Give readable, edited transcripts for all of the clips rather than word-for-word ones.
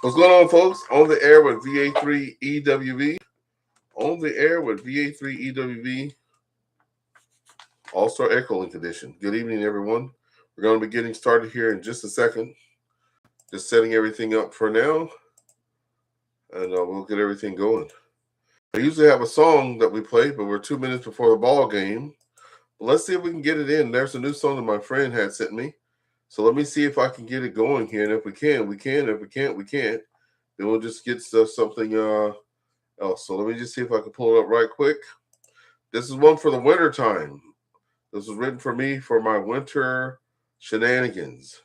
What's going on, folks? On the air with VA3EWV. On the air with VA3EWV AllStar EchoLink edition. Good evening, everyone. We're going to be getting started here in just a second. Just setting everything up for now, and we'll get everything going. I usually have a song that we play, but we're 2 minutes before the ball game. But let's see if we can get it in. There's a new song that my friend had sent me. So let me see if I can get it going here. And if we can, we can. If we can't, we can't. Then we'll just get something else. So let me just see if I can pull it up right quick. This is one for the winter time. This was written for me for my winter shenanigans.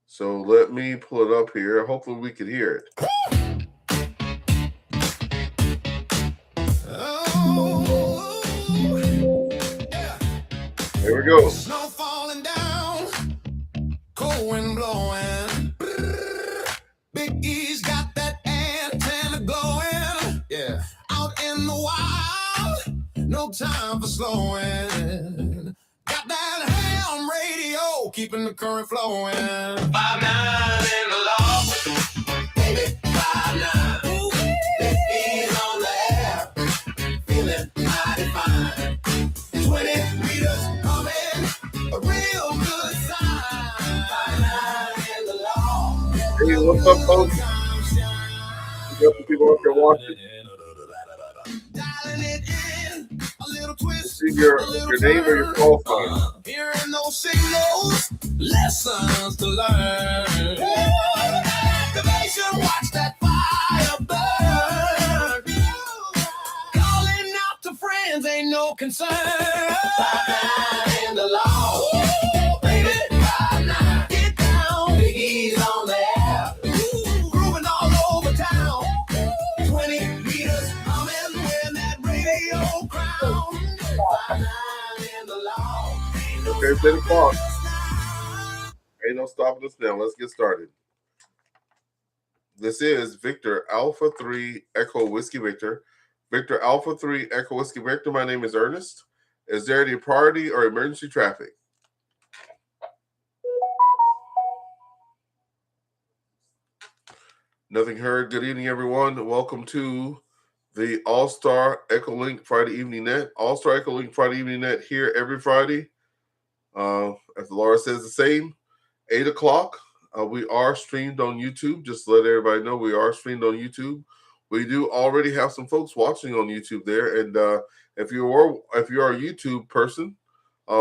So let me pull it up here. Hopefully we can hear it. Here we go. Snow falling down, cold wind blowing. Big E's got that antenna glowing. Yeah, out in the wild, no time for slowing. Got that ham radio, keeping the current flowing. 5-9 in the law, baby, 5-9. Big E's on the air, feeling mighty fine. 20 meters coming, a real good sign. 5-9 in the law. Hey, what's up, folks? You got the people out there watching. Dialing it in, a little twist, See your name or your call sign. Hearing those signals, lessons to learn. Activation, watch that fire burn. Calling out to friends, ain't no concern. 5-9 in the law, baby, 5-9. Get down, Big E's on the air. Grooving all over town. 20 meters coming when that radio crown. 5-9 in the law. Okay, 10 o'clock. Ain't no stopping us now. Let's get started. This is Victor Alpha 3 Echo Whiskey Victor. Victor Alpha 3 Echo Whiskey Victor. My name is Ernest. Is there any priority or emergency traffic? Nothing heard. Good evening, everyone. Welcome to the AllStar EchoLink Friday Evening Net. AllStar EchoLink Friday Evening Net here every Friday. As Laura says the same, 8 o'clock. We are streamed on YouTube. Just to let everybody know we are streamed on YouTube. We do already have some folks watching on YouTube there. And if you are a YouTube person,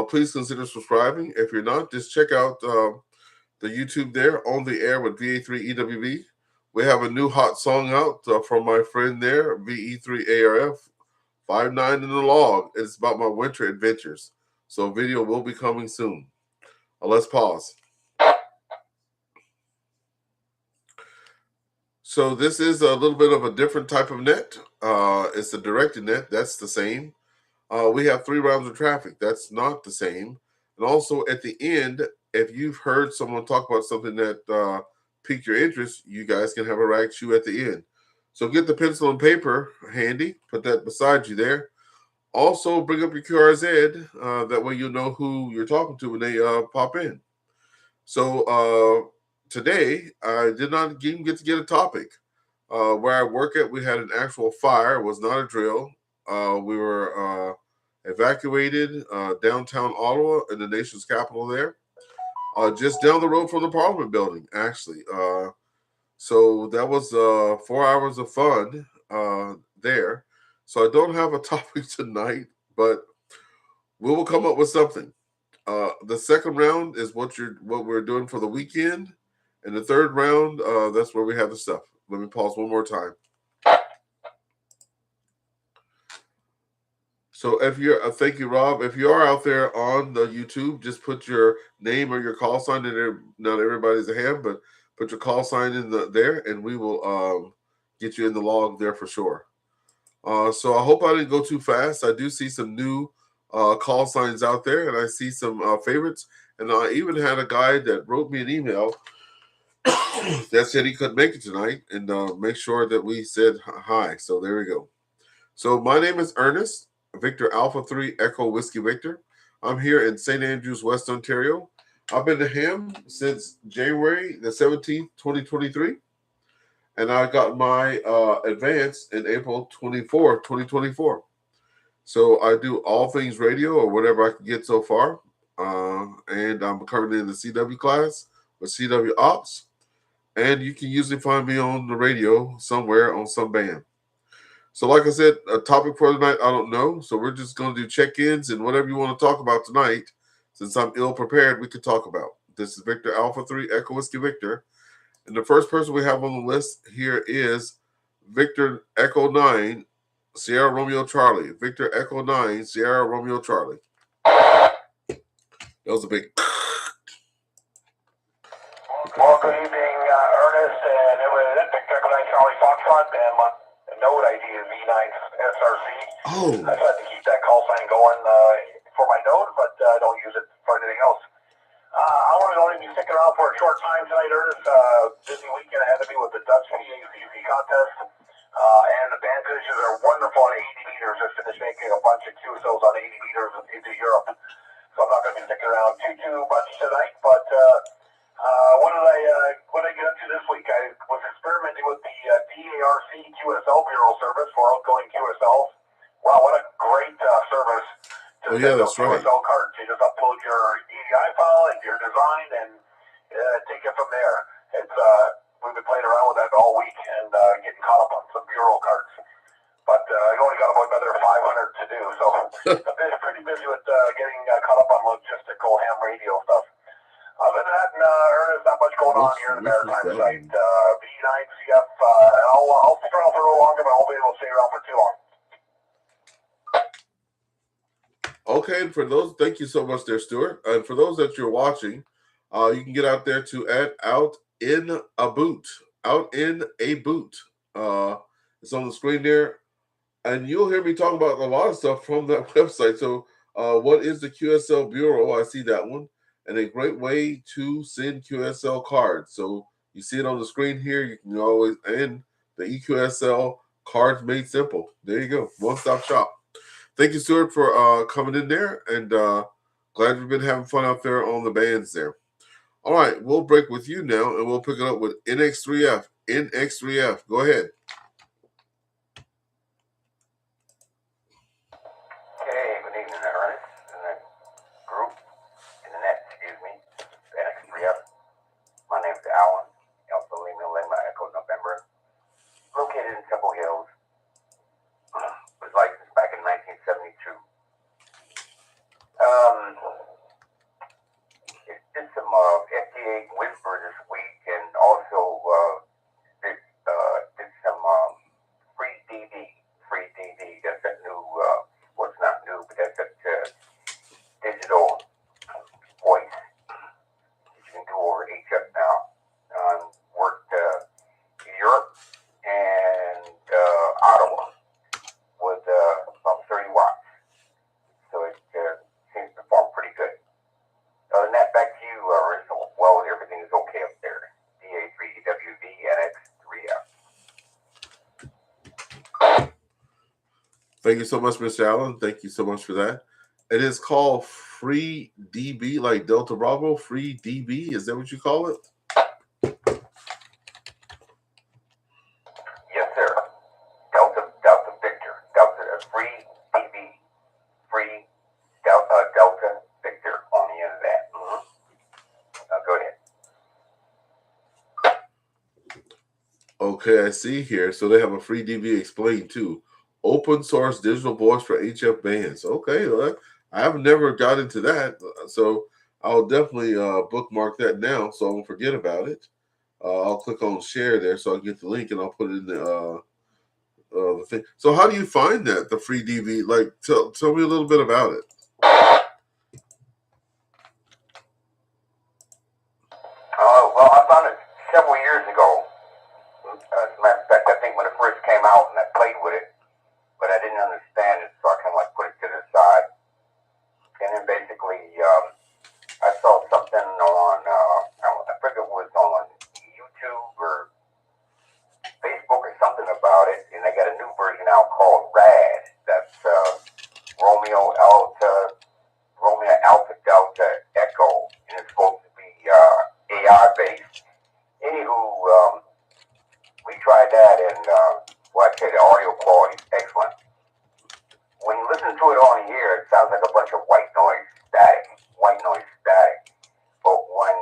please consider subscribing. If you're not, just check out the YouTube there on the air with VA3EWV. We have a new hot song out from my friend there, VE3ARF, 5-9 in the log. It's about my winter adventures. So a video will be coming soon. Let's pause. So this is a little bit of a different type of net. It's a directed net. That's the same. We have 3 rounds of traffic. That's not the same. And also at the end, if you've heard someone talk about something that piqued your interest, you guys can have a rag chew at the end. So get the pencil and paper handy. Put that beside you there. Also, bring up your QRZ. That way you'll know who you're talking to when they pop in. So today, I did not even get to get a topic. Where I work at, we had an actual fire. It was not a drill. We were evacuated downtown Ottawa in the nation's capital there. Just down the road from the Parliament building, actually. So that was 4 hours of fun there. So I don't have a topic tonight, but we will come up with something. The second round is what we're doing for the weekend, and the third round, that's where we have the stuff. Let me pause one more time. So if you're, thank you, Rob. If you are out there on the YouTube, just put your name or your call sign in there. Not everybody's a ham, but put your call sign in there, and we will get you in the log there for sure. So I hope I didn't go too fast. I do see some new call signs out there, and I see some favorites. And I even had a guy that wrote me an email that said he couldn't make it tonight, and make sure that we said hi. So there we go. So my name is Ernest, Victor Alpha 3 Echo Whiskey Victor. I'm here in St. Andrews, West Ontario. I've been to ham since January the 17th, 2023. and I got my advance in April 24th, 2024. So I do all things radio or whatever I can get so far. And I'm currently in the CW class with CW Ops. And you can usually find me on the radio somewhere on some band. So, like I said, a topic for tonight, I don't know. So we're just going to do check-ins and whatever you want to talk about tonight. Since I'm ill prepared, we could talk about. This is Victor Alpha 3 Echo Whiskey Victor. And the first person we have on the list here is Victor Echo 9 Sierra Romeo Charlie. Victor Echo 9 Sierra Romeo Charlie. That was a big. Well, good evening, Ernest, and it was Victor Echo 9 Charlie Foxtrot, and my node ID is V9 SRC. Oh. I tried to keep that call sign going for my node, but I don't use it for anything else. I want to only be sticking around for a short time tonight, Ernest. Busy weekend ahead of me with the Dutch VA3EWV contest. And the band finishes are wonderful on 80 meters. Just finished making a bunch of QSOs on 80 meters into Europe. So I'm not going to be sticking around too much tonight. But what did I get up to this week? I was experimenting with the DARC QSL Bureau service for outgoing QSLs. Wow, what a great service to send those QSL cards. You just upload your EDI file and your design and take it from there. It's we've been playing around with that all week and getting caught up on some bureau cards. But I only got about another 500 to do, so I've been pretty busy with getting caught up on logistical ham radio stuff. Other than that, Ernest, not much going on here in the Maritime site. V9CF, I'll stick around for a little longer, but I won't be able to stay around for too long. Okay, and for those, thank you so much there, Stuart. And for those that you're watching, you can get out there to Out in a Boot. Out in a Boot. It's on the screen there. And you'll hear me talk about a lot of stuff from that website. So what is the QSL Bureau? I see that one. And a great way to send QSL cards. So you see it on the screen here. You can always, and the EQSL cards made simple. There you go. One-stop shop. Thank you, Stuart, for coming in there. And glad you've been having fun out there on the bands there. All right, we'll break with you now, and we'll pick it up with NX3F. NX3F, go ahead. Okay, good evening, Ernest, and the group, and the net, excuse me, NX3F. My name's Alan, Alpha Lima Echo November, located in Temple Hills. Was licensed back in 1972. It did some FDA whisper this week, and also did some free DD. That's that new, well, it's not new, but that's that digital voice that you can do over HF now. Worked Europe and Ottawa with about 30 watts. So it seems to perform pretty good. Other than that, back to you, Ernest. Well, everything is okay up there. VA3EWV-L. Thank you so much, Mr. Allen. Thank you so much for that. It is called Free DB, like Delta Bravo. Free DB, is that what you call it? Yes, sir. Delta Victor. Delta Free DB. Free Delta Victor on the end of that. Go ahead. Okay, I see here. So they have a free DB explained too. Open source digital voice for HF bands. Okay, well, I have never got into that. So I'll definitely bookmark that now so I won't forget about it. I'll click on share there so I get the link and I'll put it in the thing. So how do you find that, the free DB? Like, tell me a little bit about it. Well, I found it several years ago. As a matter of fact, I think when it first came out and I played with it, but I didn't understand it, so I kind of like put it to the side. And then basically, I saw something on, I forget it was on YouTube or Facebook or something about it, and they got a new version out called RAD. That's Romeo Alpha Delta Echo, and it's supposed to be AI based. Anywho, we tried that, and well, I tell you, the audio quality is excellent. When you listen to it on the air, it sounds like a bunch of white noise static. But when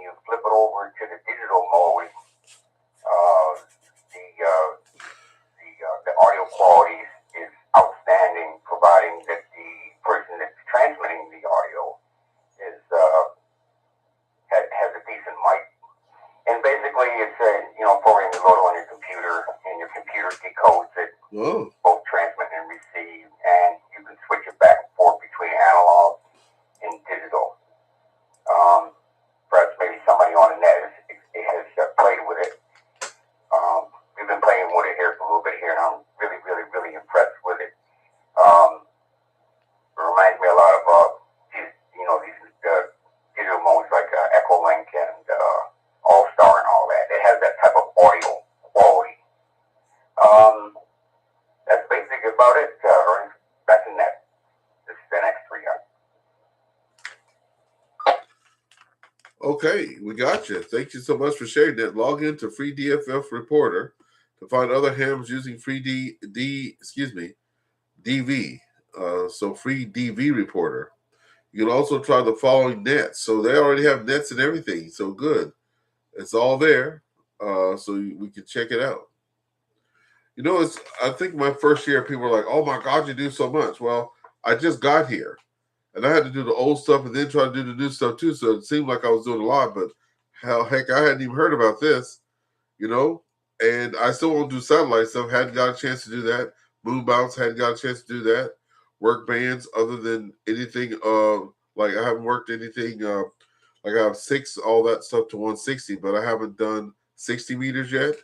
you flip it over to the digital mode, the audio quality is outstanding, providing that the person that's transmitting the audio is has a decent mic. And basically, it's a program you load on your computer, and your computer decodes it, both transmit and receive, and you can switch it back and forth between analog and digital. Perhaps maybe somebody on the net has played with it. We've been playing with it here for a little bit here, and I'm really, really, really impressed with it. It reminds me a lot of these digital modes like EchoLink and AllStar and all that. It has that type of audio quality. That's basically about it. Back in that. This is an X3. Okay, we got you. Thank you so much for sharing that. Log into Free DFF Reporter to find other hams using Free DV. So Free DV Reporter. You can also try the following nets. So they already have nets and everything. So good. It's all there. So we can check it out. I think my first year, people were like, oh my God, you do so much. Well, I just got here. And I had to do the old stuff and then try to do the new stuff too. So it seemed like I was doing a lot, but heck, I hadn't even heard about this, And I still won't do satellite stuff. Hadn't got a chance to do that. Moon bounce, hadn't got a chance to do that. Work bands other than anything, like I haven't worked anything, like I have 6, all that stuff to 160, but I haven't done 60 meters yet.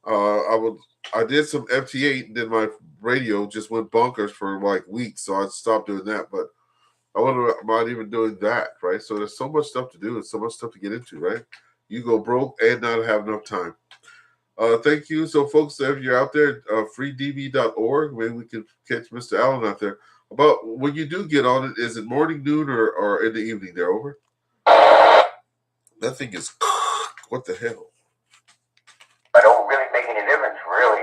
I did some FT8 and then my radio just went bonkers for like weeks. So I stopped doing that, but I wonder about even doing that, right? So there's so much stuff to do and so much stuff to get into, right? You go broke and not have enough time. Thank you. So, folks, if you're out there, freedb.org, maybe we can catch Mr. Allen out there. About when you do get on it, is it morning, noon, or in the evening there? Over? That thing is, what the hell? I don't really make any difference, really.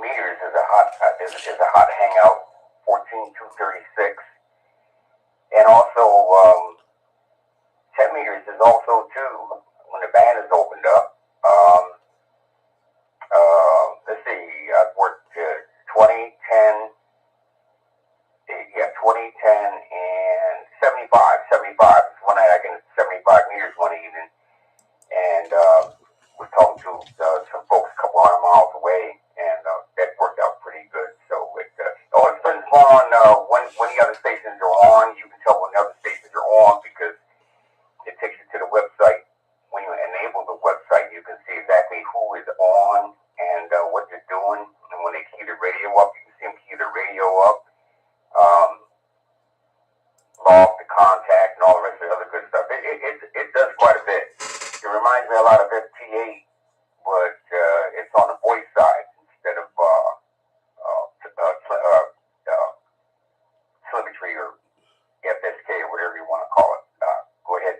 Meters is a hot hangout, 14236. And also, 10 meters is also too, when the band is opened up. Let's see, I've worked 20, 10, 20, 10, and 75. 75 is one night I can 75 meters one evening. And we're talking to some folks a couple hundred miles away, and that worked out pretty good. So it all depends on when the other stations are on. You can tell when the other stations are on because it takes you to the website. When you enable the website, you can see exactly who is on and what they're doing. And when they key the radio up, you can see them key the radio up, log the contact, and all the rest of the other good stuff. It does quite a bit. It reminds me a lot of FT8, but it's on the voice side instead of telemetry or FSK or whatever you want to call it. Go ahead.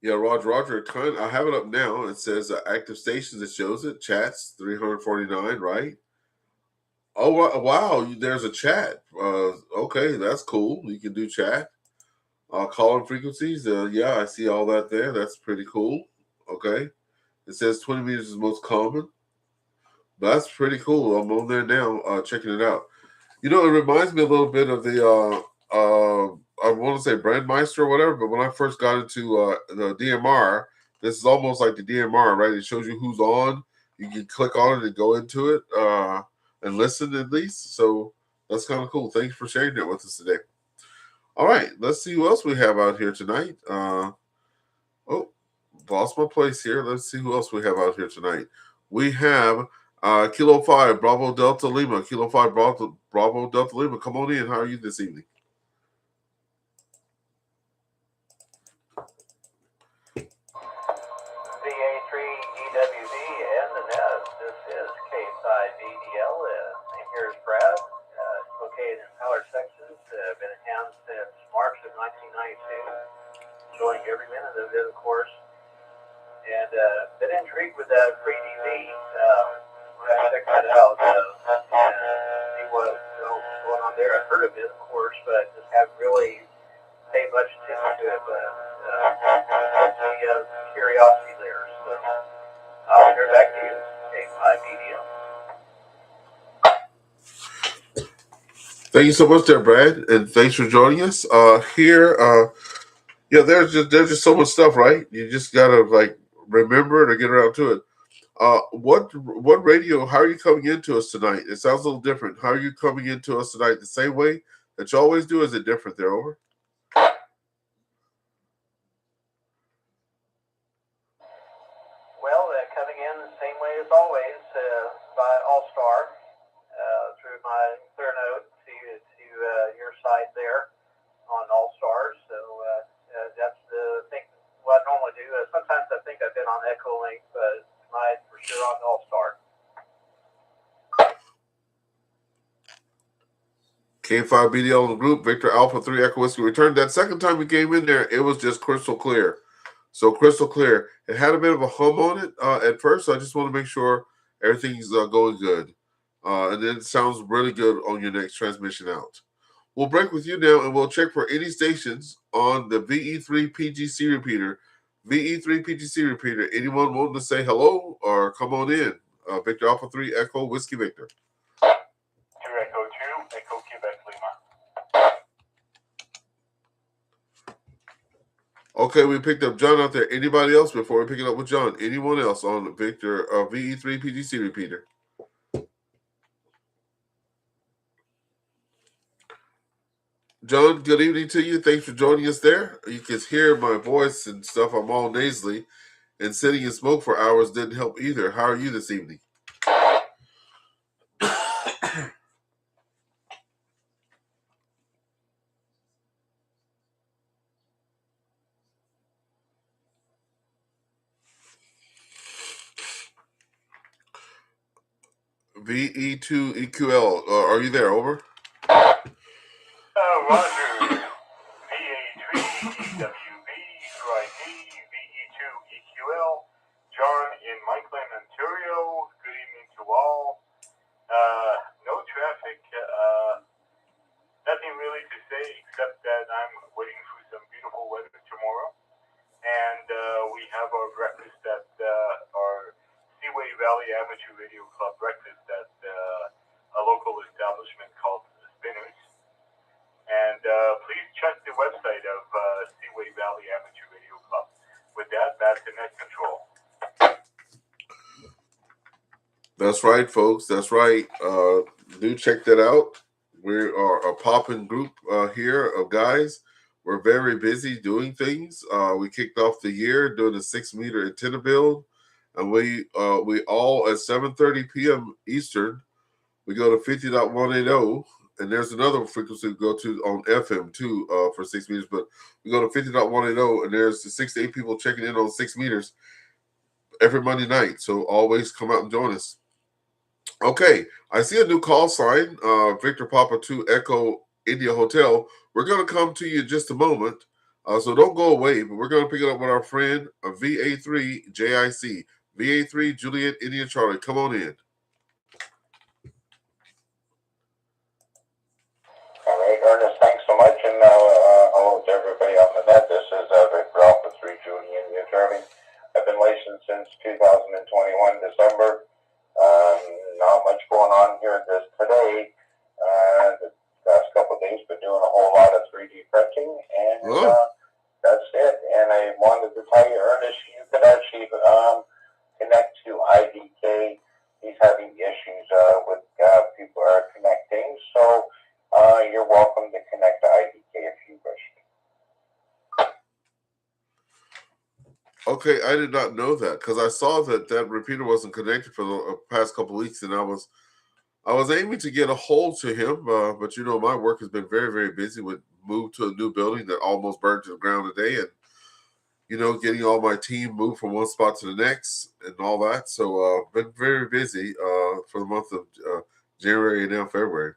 Yeah, Roger. I have it up now. It says active stations. It shows it. Chats 349, right? Oh wow! There's a chat. Okay, that's cool. You can do chat. Calling frequencies. Yeah, I see all that there. That's pretty cool. Okay. It says 20 meters is most common. That's pretty cool. I'm on there now, checking it out. It reminds me a little bit of the I want to say Brandmeister or whatever, but when I first got into the DMR, this is almost like the DMR, right? It shows you who's on. You can click on it and go into it and listen at least. So that's kind of cool. Thanks for sharing that with us today. All right, let's see who else we have out here tonight. Lost my place here. Let's see who else we have out here tonight. We have Kilo 5, Bravo Delta Lima. Kilo 5, Bravo Delta Lima. Come on in. How are you this evening? VA3EWV-L, this is K5DDL. Name here is Brad. Located in Tyler, Texas. Been in town since March of 1992. Enjoying every minute of it, of course. and been intrigued with that 3DV. When I checked that out and see what's going on there. I've heard of it, of course, but just haven't really paid much attention to it. But the curiosity there. So I'll turn back to you, Media. Thank you so much, there, Brad, and thanks for joining us. There's just so much stuff, right? You just gotta remember it or get around to it. What radio? How are you coming into us tonight? It sounds a little different. How are you coming into us tonight? The same way that you always do? Is it different there? Over. Well, coming in the same way as always by AllStar through my clear node to your side there on AllStar. So that's the thing. What I normally do. Sometimes I think I've been on EchoLink, but tonight for sure on AllStar. K5BDL in the group, Victor Alpha 3 Echo Whiskey returned. That second time we came in there, it was just crystal clear. So crystal clear. It had a bit of a hum on it at first, so I just want to make sure everything's going good. And then it sounds really good on your next transmission out. We'll break with you now, and we'll check for any stations on the VE3 repeater. VE3 repeater. Anyone wanting to say hello or come on in? Victor Alpha 3 Echo Whiskey Victor. 2 Echo 2 Echo Quebec Lima. Okay, we picked up John out there. Anybody else before we pick it up with John? Anyone else on Victor VE3 PGC repeater? John, good evening to you. Thanks for joining us there. You can hear my voice and stuff. I'm all nasally, and sitting in smoke for hours didn't help either. How are you this evening? VE2EQL, are you there? Over. Roger. VA3EWV Friday VE2EQL. John in Michaelin, Ontario. Good evening to all. No traffic. Nothing really to say except that I'm waiting for some beautiful weather tomorrow. And we have our breakfast at our Seaway Valley Amateur Radio Club breakfast at a local establishment called Spinners. And please check the website of Seaway Valley Amateur Radio Club. With that, back to net control. That's right, folks. That's right. Do check that out. We are a popping group here of guys. We're very busy doing things. We kicked off the year doing a 6-meter antenna build, and we all at 7:30 p.m. Eastern, we go to 50.180, and there's another frequency we go to on FM too for 6 meters, but we go to 50.180, and there's 6 to 8 people checking in on 6 meters every Monday night. So always come out and join us. Okay, I see a new call sign, Victor Papa 2 Echo India Hotel. We're going to come to you in just a moment, so don't go away, but we're going to pick it up with our friend VA3 JIC, VA3 Juliet India Charlie. Come on in. All right, Ernest, thanks so much, and hello to everybody on the net. This is Victor Alpha 3 Juliet India Charlie. I've been licensed since 2021 December. Not much going on here today. The last couple of days, been doing a whole lot of 3D printing, and that's it. And I wanted to tell you, Ernest, you could actually connect to IDK. He's having issues with people are connecting, so you're welcome to connect to IDK if you wish. Okay, I did not know that because I saw that repeater wasn't connected for the past couple of weeks, and I was aiming to get a hold to him, but my work has been very, very busy with move to a new building that almost burned to the ground today, and getting all my team moved from one spot to the next and all that. So been very busy for the month of January and now February.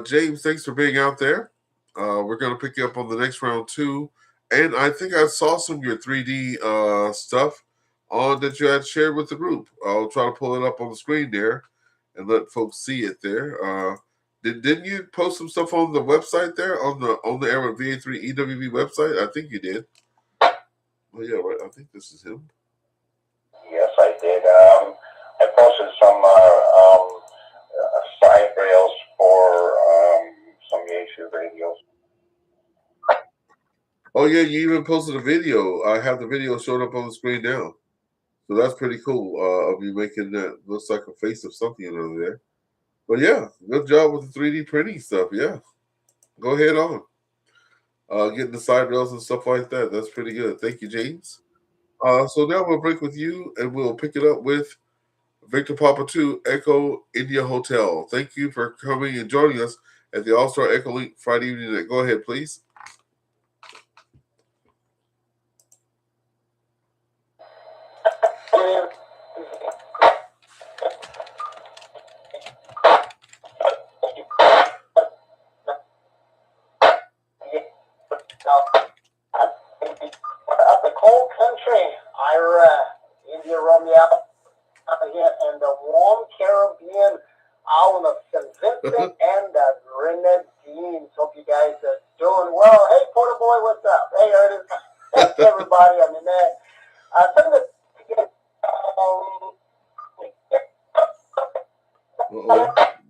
James, thanks for being out there. We're going to pick you up on the next round too. And I think I saw some of your 3D stuff. that you had shared with the group. I'll try to pull it up on the screen there and let folks see it there. Didn't you post some stuff on the website there on the Air with VA3EWV website? I think you did. Oh yeah, right. I think this is him. Yes, I did. I posted some side rails for some VA2 radios. Oh yeah, you even posted a video. I have the video showing up on the screen now. So that's pretty cool of you making that looks like a face of something over there. But yeah, good job with the 3D printing stuff. Yeah, go ahead on. Getting the side rails and stuff like that. That's pretty good. Thank you, James. So now we'll break with you and we'll pick it up with Victor Papa 2 Echo India Hotel. Thank you for coming and joining us at the AllStar EchoLink Friday evening. Go ahead, please. Up the cold country, Ira, India Romeo, and the warm Caribbean island of St. Vincent and the Grenadines. Hope you guys are doing well. Hey, Porter Boy, what's up? Hey, Ernest. Hey, everybody. I mean, something that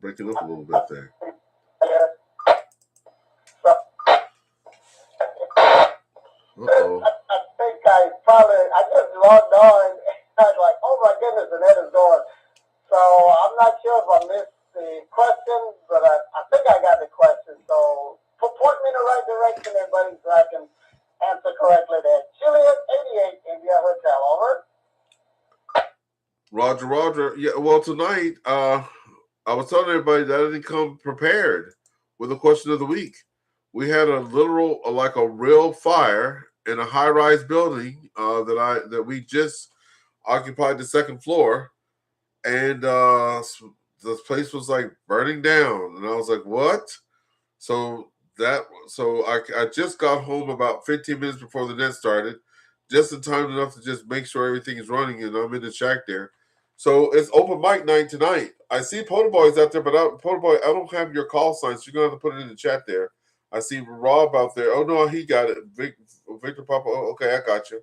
breaking up a little bit there. I think I just logged on and I was like, oh my goodness, and that is gone. So I'm not sure if I missed the question, but I think I got the question. So point me in the right direction there, buddy, so I can answer correctly there. Juliet 88 India Hotel, over. Roger. Yeah, well, tonight, I was telling everybody that I didn't come prepared with a question of the week. We had a literal, like a real fire in a high-rise building that we just occupied the second floor, and the place was like burning down, and I was like, "What?" So I just got home about 15 minutes before the net started, just in time enough to just make sure everything is running, and I'm in the shack there. So it's open mic night tonight. I see Poda Boy's out there, but Poda Boy, I don't have your call sign, so you're gonna have to put it in the chat there. I see Rob out there. Oh no, he got it. Victor Papa. Oh, okay, I got you.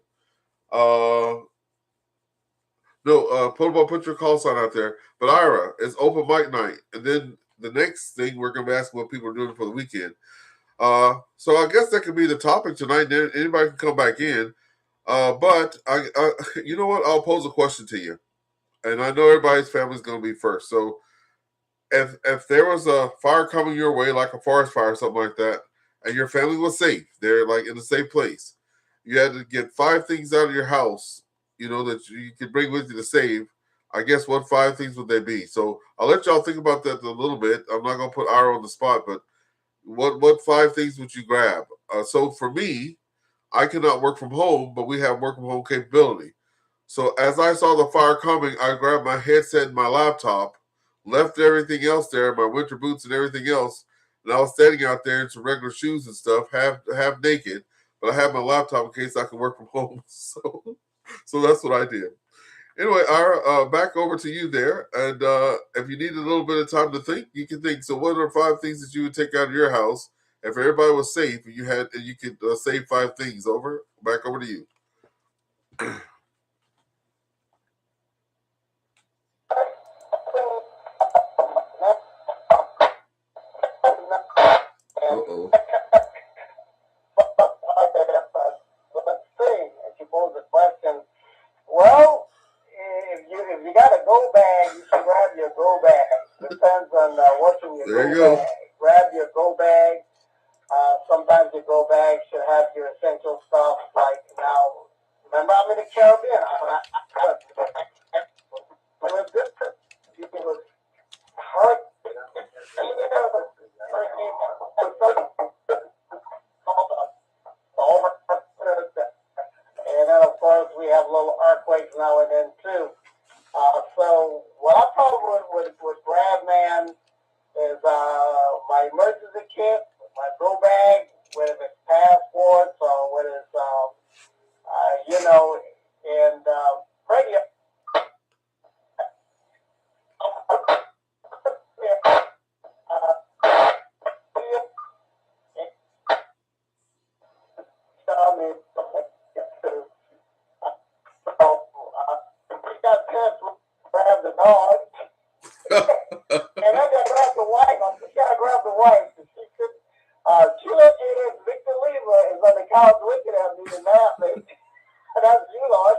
No, Poda Boy, put your call sign out there. But Ira, it's open mic night, and then the next thing we're gonna be asking what people are doing for the weekend. So I guess that could be the topic tonight. Then anybody can come back in. But you know what? I'll pose a question to you, and I know everybody's family is going to be first. So if there was a fire coming your way, like a forest fire or something like that, and your family was safe, they're like in a safe place, you had to get 5 things out of your house, you know, that you could bring with you to save. I guess what 5 things would they be? So I'll let y'all think about that a little bit. I'm not going to put Ira on the spot, but what 5 things would you grab? So for me, I cannot work from home, but we have work from home capability. So as I saw the fire coming, I grabbed my headset and my laptop, left everything else there, my winter boots and everything else, and I was standing out there in some regular shoes and stuff, half naked, but I had my laptop in case I could work from home. So that's what I did. Anyway, Ira, back over to you there. And if you need a little bit of time to think, you can think. So, what are 5 things that you would take out of your house if everybody was safe and you could save 5 things? Over. Back over to you. Uh-oh. Let's see. If you pose the question, well, if you got a go bag, you should grab your go bag. Depends on what's in your go bag. Grab your go bag. Sometimes your go bag should have your essential stuff. Like now, remember I'm in the Caribbean. It was and then of course we have little earthquakes now and then too. So what I probably would grab, man, is my emergency kit, my go bag, whether it's passports or whether it's and That's you, Lord.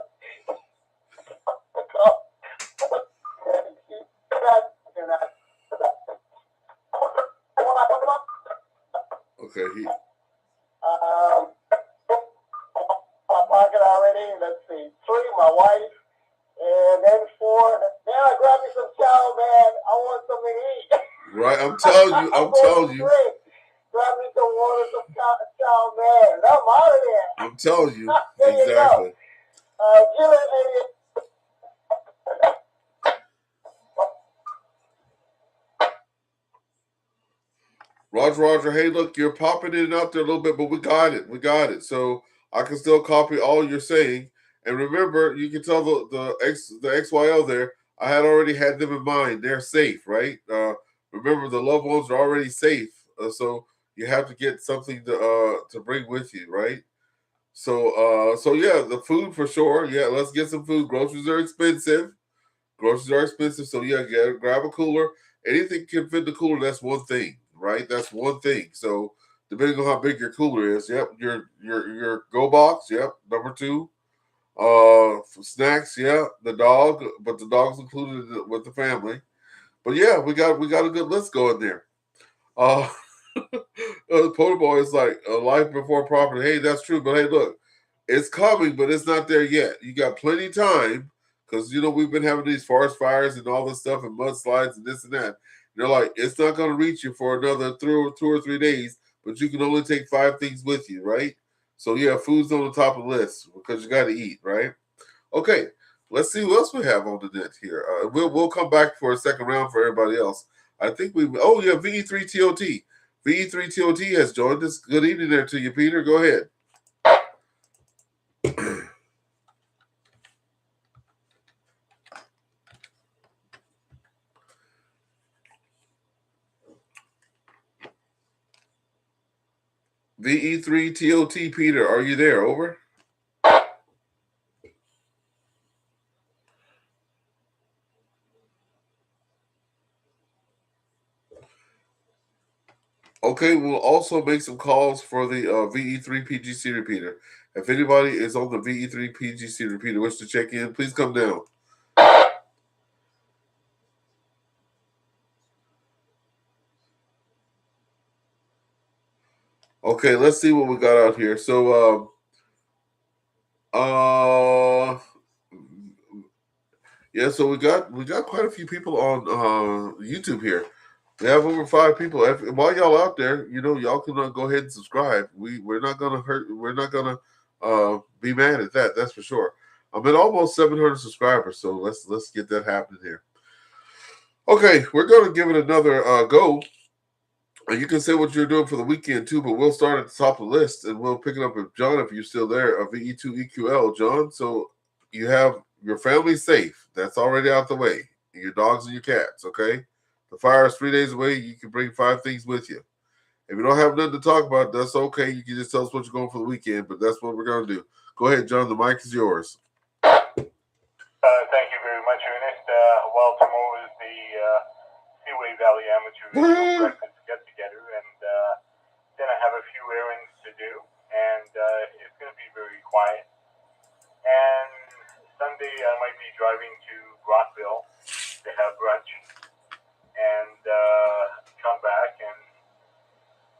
Okay. My pocket already. Let's see. 3, my wife. And then 4. Now I grab me some chow, man. I want something to eat. Right. I'm telling you. I'm telling you. Grab me some water, some chow, man. I'm out of there. I'm telling you. There Exactly. you go. Give it, lady. Roger. Hey, look, you're popping in and out there a little bit, but we got it. So I can still copy all you're saying. And remember, you can tell the XYL there. I had already had them in mind. They're safe, right? Remember, the loved ones are already safe. So you have to get something to bring with you, right? So yeah, the food for sure. Yeah, let's get some food. Groceries are expensive. So yeah, grab a cooler. Anything can fit the cooler. That's one thing, right? That's one thing. So depending on how big your cooler is, yep, your go box, yep, number 2. Snacks, yeah, the dog, but the dog's included with the family. But yeah, we got a good list going there. The Polar Boy is like a life before property. Hey, that's true, but hey, look, it's coming, but it's not there yet. You got plenty of time because we've been having these forest fires and all this stuff and mudslides and this and that. They're like, it's not going to reach you for another 2 or 3 days, but you can only take 5 things with you, right? So yeah, food's on the top of the list because you got to eat, right? Okay, let's see what else we have on the net here. We'll come back for a second round for everybody else. I think oh yeah, VE3TOT. VE3TOT has joined us. Good evening there to you, Peter. Go ahead. VE3TOT, Peter, are you there? Over. Okay, we'll also make some calls for the VE3PGC repeater. If anybody is on the VE3PGC repeater wish to check in, please come down. Okay, let's see what we got out here. So, yeah, so we got quite a few people on YouTube here. We have over 5 people. While y'all out there, y'all can go ahead and subscribe. We're not gonna hurt. We're not gonna be mad at that. That's for sure. I'm at almost 700 subscribers, so let's get that happening here. Okay, we're gonna give it another go. And you can say what you're doing for the weekend too, but we'll start at the top of the list and we'll pick it up with John if you're still there. VE2EQL, John. So you have your family safe. That's already out the way. Your dogs and your cats. Okay. The fire is 3 days away. You can bring 5 things with you. If you don't have nothing to talk about, that's okay. You can just tell us what you're going for the weekend, but that's what we're going to do. Go ahead, John. The mic is yours. Thank you very much, Ernest. Well, tomorrow is the Seaway Valley Amateur Breakfast get-together, and then I have a few errands to do, and it's going to be very quiet. And Sunday, I might be driving to Brockville to have brunch, and come back and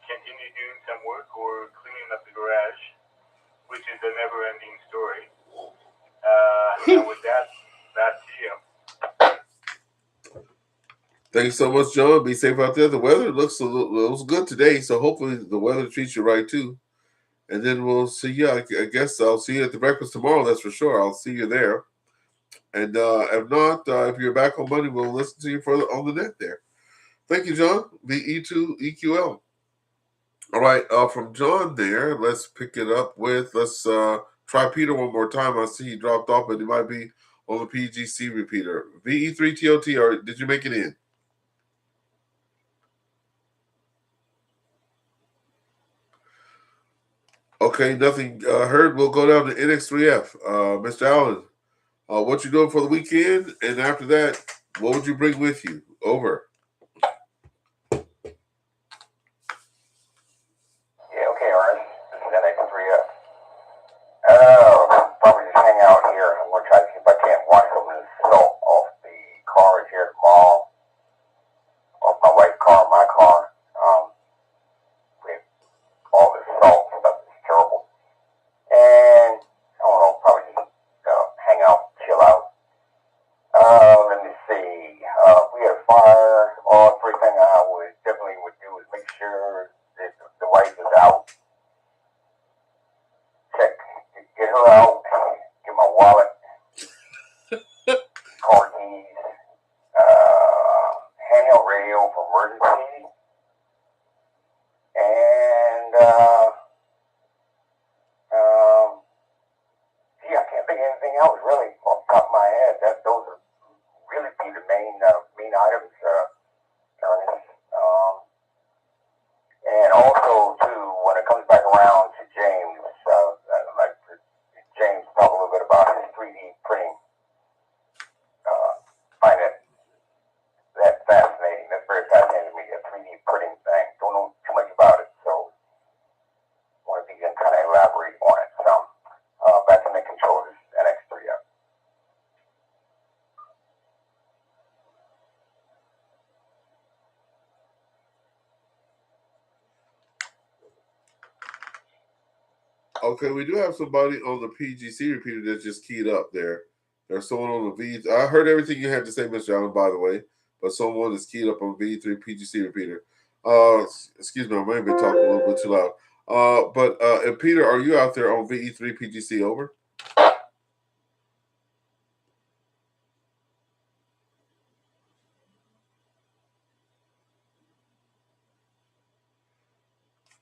continue doing some work or cleaning up the garage, which is a never-ending story. And with that, back to you. Thanks so much, John. Be safe out there. The weather looks good today, so hopefully the weather treats you right too. And then we'll see you. I guess I'll see you at the breakfast tomorrow. That's for sure. I'll see you there. And if not, if you're back on Monday, we'll listen to you further on the net there. Thank you, John. VE2EQL. All right, from John there, let's pick it up with, let's try Peter one more time. I see he dropped off, but he might be on the PGC repeater. VE3TOT, or did you make it in? Okay, nothing heard. We'll go down to NX3F. Mr. Allen, what you doing for the weekend? And after that, what would you bring with you? Over. Yeah, okay, Ernest. This is NX3F. knows really off the top of my head. Those are really be the main items, Ernest. And also too, when it comes back around to James, like James talk a little bit about his 3D printing. Find that fascinating. That's very fascinating to me. The 3D printing thing. Don't know too much about it, so I wonder if you can kind of elaborate on it. So back in the controllers, NX3 up. Okay, we do have somebody on the PGC repeater that just keyed up there. There's someone on the V. I heard everything you had to say, Mr. Allen, by the way, but someone is keyed up on V3 PGC repeater. Excuse me, I may have been talking a little bit too loud. And Peter, are you out there on VE3 PGC? Over.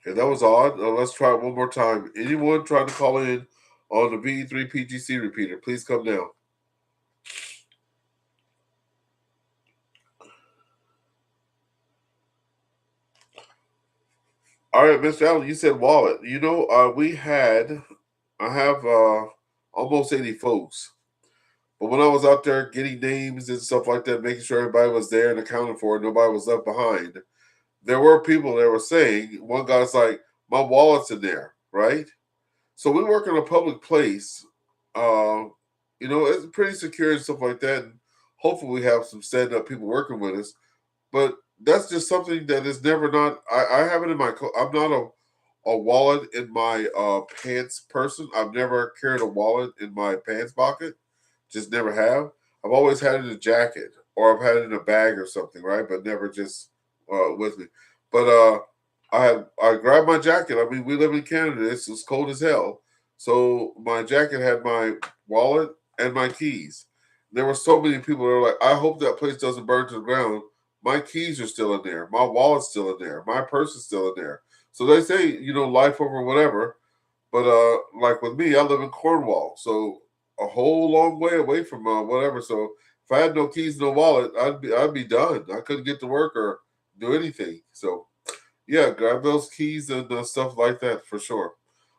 Okay, that was odd. Let's try it one more time. Anyone trying to call in on the VE3 PGC repeater, please come down. All right, Mr. Allen, you said wallet. You know, I have almost 80 folks. But when I was out there getting names and stuff like that, making sure everybody was there and accounted for, nobody was left behind, there were people that were saying, one guy's like, my wallet's in there, right? So we work in a public place. You know, it's pretty secure and stuff like that. And hopefully we have some stand-up people working with us. But that's just something that is never not. I have it in my. I'm not a wallet in my pants person. I've never carried a wallet in my pants pocket. Just never have. I've always had it in a jacket or I've had it in a bag or something, right? But never just with me. But I grabbed my jacket. I mean, we live in Canada. It's cold as hell. So my jacket had my wallet and my keys. There were so many people that were like, I hope that place doesn't burn to the ground. My keys are still in there. My wallet's still in there. My purse is still in there. So they say, you know, life over whatever. But like with me, I live in Cornwall. So a whole long way away from whatever. So if I had no keys, no wallet, I'd be done. I couldn't get to work or do anything. So yeah, grab those keys and stuff like that for sure.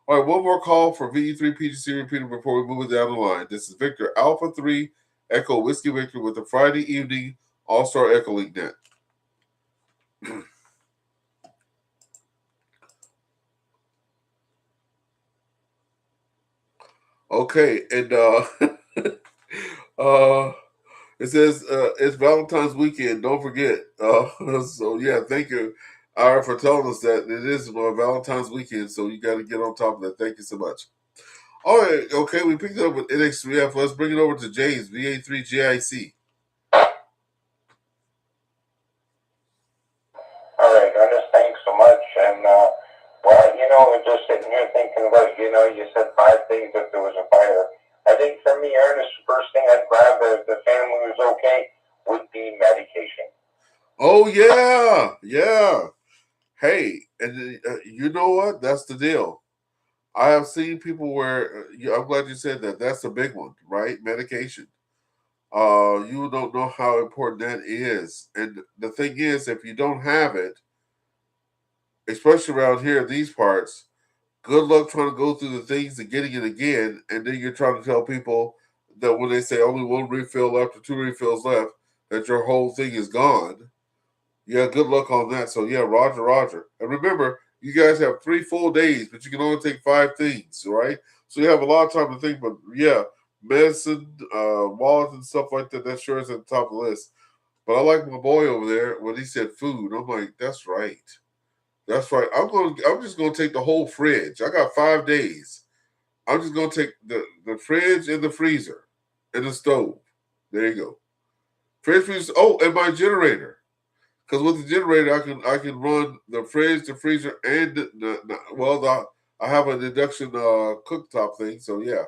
All right, one more call for VE3 PGC repeater before we move it down the line. This is Victor Alpha 3 Echo Whiskey Victor with the Friday evening AllStar EchoLink net. Okay, and it says it's Valentine's weekend. Don't forget. So yeah, thank you, Ira, for telling us that it is Valentine's weekend. So you got to get on top of that. Thank you so much. All right, okay, we picked it up with NX3F. Let's bring it over to James, VA3GIC. All right, Ernest, thanks so much. And, well, you know, we're just sitting here thinking about, you know, you said 5 things if there was a fire. I think for me, Ernest, the first thing I'd grab if the family was okay would be medication. Oh, yeah, yeah. Hey, and you know what? That's the deal. I have seen people where, I'm glad you said that. That's a big one, right? Medication. You don't know how important that is. And the thing is, if you don't have it, especially around here in these parts, good luck trying to go through the things and getting it again. And then you're trying to tell people that when they say only 1 refill left or 2 refills left, that your whole thing is gone. Yeah, good luck on that. So yeah, Roger. And remember, you guys have 3 full days, but you can only take 5 things, right? So you have a lot of time to think, but yeah, medicine, wallets and stuff like that, that sure is at the top of the list. But I like my boy over there when he said food. I'm like, that's right. That's right. I'm just gonna take the whole fridge. I got 5 days. I'm just gonna take the fridge and the freezer and the stove. There you go. Fridge, freezer. Oh, and my generator. Because with the generator, I can run the fridge, the freezer, and I have an induction cooktop thing. So yeah,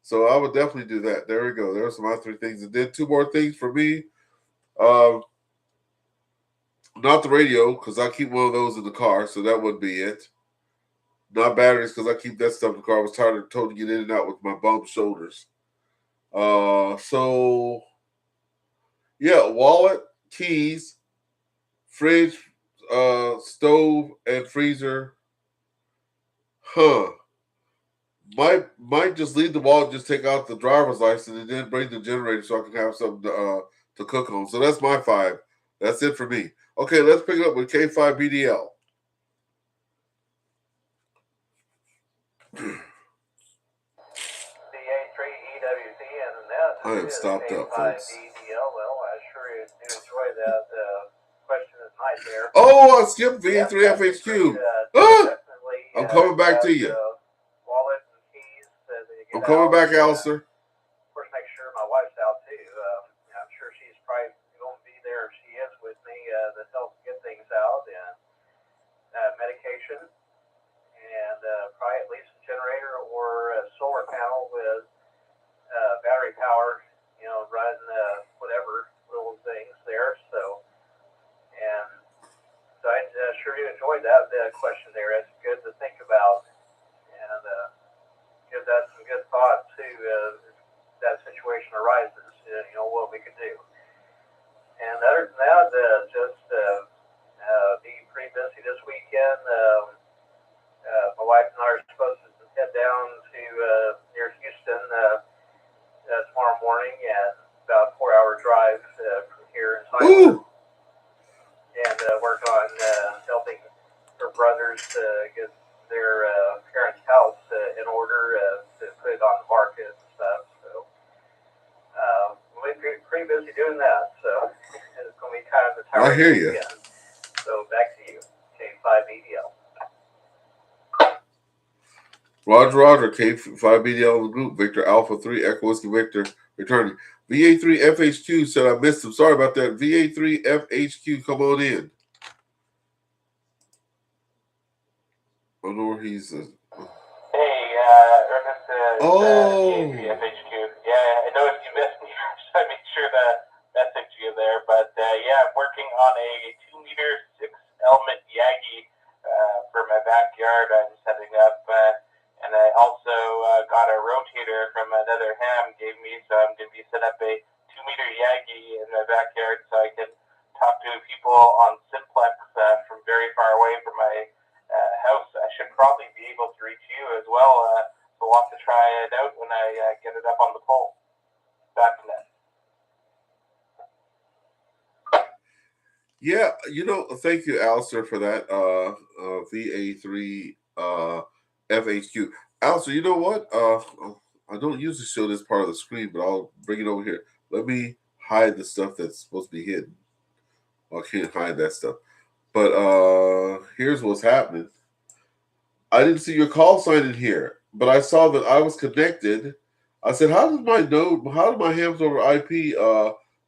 so I would definitely do that. There we go. There's my 3 things, and then 2 more things for me. Not the radio because I keep one of those in the car, so that wouldn't be it. Not batteries because I keep that stuff in the car. I was tired of told to get in and out with my bum shoulders. So yeah, wallet, keys, fridge, stove, and freezer. Huh. Might just leave the wallet, just take out the driver's license, and then bring the generator so I can have something to cook on. So that's my 5. That's it for me. Okay, let's pick it up with K5BDL. VA3EWV, and that I am is stopped up, folks. K5BDL. Well, I sure do enjoy that question of the night there. Oh, I skipped VA3FHQ. I'm coming back to you. Wallet and keys that you get I'm coming back, Of AllStar. course, make sure my wife's out too. I'm sure she's probably going to be there if she is with me to help get things out and medication and probably at least a generator or a solar panel with battery power, run whatever little things there. So, and so I sure do enjoy that question there. It's good to think about and give that some good thought to if that situation arises, what we could do. And other than that, just be pretty busy this weekend. My wife and I are supposed to head down to near Houston tomorrow morning, and about a 4-hour drive from here in Cyprus. And work on helping her brothers get their parents' house in order to put it on the market and stuff. So we'll be pretty busy doing that. So it's going to be kind of a tiring I hear you. weekend. So back to you, K5BDL. Roger, K5BDL in the group. Victor Alpha 3, Echo Whiskey Victor, returning. VA3FHQ said I missed him. Sorry about that. VA3FHQ, come on in. I don't know where he's. Hey, Ernest, VA3FHQ. Yeah, I noticed you missed me, so I made sure to message you there. But yeah, I'm working on a 2-meter 6-element Yagi for my backyard. I'm setting up. And I also got a rotator from another ham gave me, so I'm going to be set up a 2-meter Yagi in my backyard so I can talk to people on simplex from very far away from my house. I should probably be able to reach you as well, so we'll have to try it out when I get it up on the pole. Back to that. Yeah, thank you, AllStar, for that. VA3 FHQ. AllStar, you know what? I don't usually show this part of the screen, but I'll bring it over here. Let me hide the stuff that's supposed to be hidden. I can't hide that stuff. But here's what's happening. I didn't see your call sign in here, but I saw that I was connected. I said, how did my hams over IP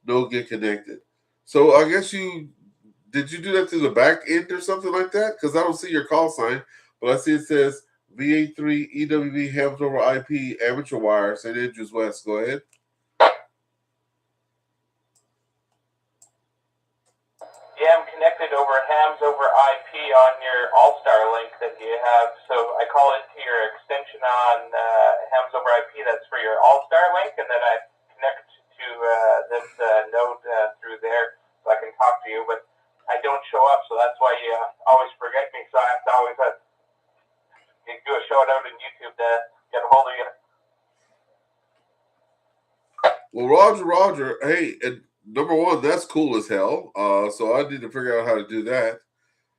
node get connected? So I guess did you do that through the back end or something like that? Because I don't see your call sign, but I see it says VA3EWV hams over IP amateur wire, St. Andrews West. Go ahead. Yeah, I'm connected over hams over IP on your AllStar link that you have. So I call it to your extension on hams over IP. That's for your AllStar link, and then I connect to this node through there so I can talk to you. But I don't show up, so that's why you always forget me. So I have to always do a shout out on YouTube to get a hold of you. Well, Roger. Hey, and number one, that's cool as hell. So I need to figure out how to do that.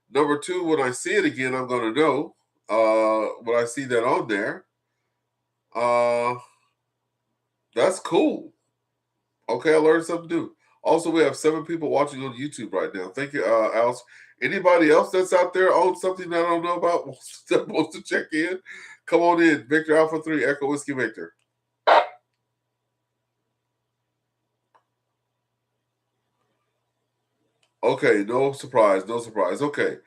Number two, when I see it again, I'm going to know. When I see that on there, that's cool. Okay, I learned something new. Also, we have 7 people watching on YouTube right now. Thank you, Alice. Anybody else that's out there on something that I don't know about that wants to check in? Come on in. Victor Alpha 3, Echo Whiskey Victor. Okay, no surprise. Okay.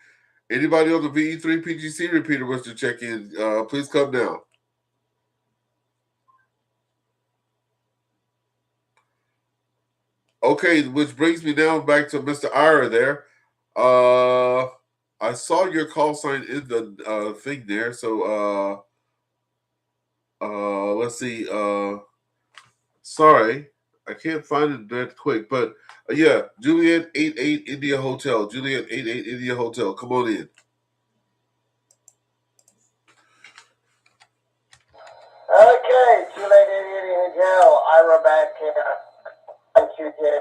Anybody on the VE3 PGC repeater wants to check in, please come now. Okay, which brings me now back to Mr. Ira there. I saw your call sign in the thing there, so let's see. Sorry, I can't find it that quick. But yeah, Juliet 88 India Hotel. Juliet 88 India Hotel. Come on in. Okay, Juliet 88 Hotel. Ira back here. Thank you, Jay.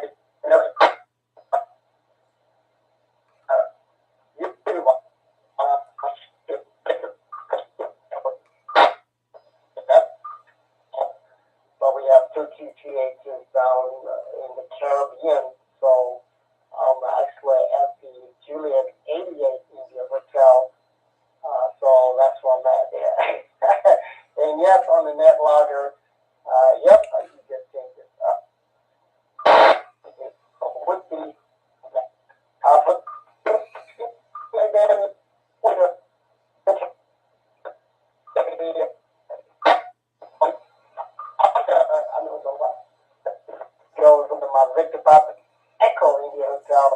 But we have two QTHs down in the Caribbean, so I'm actually at the Juliet 88 India Hotel, so that's where I'm at there. And yes, on the net logger, yep, you just changed it up. With the goes into my Victor Papa Echo India Hotel,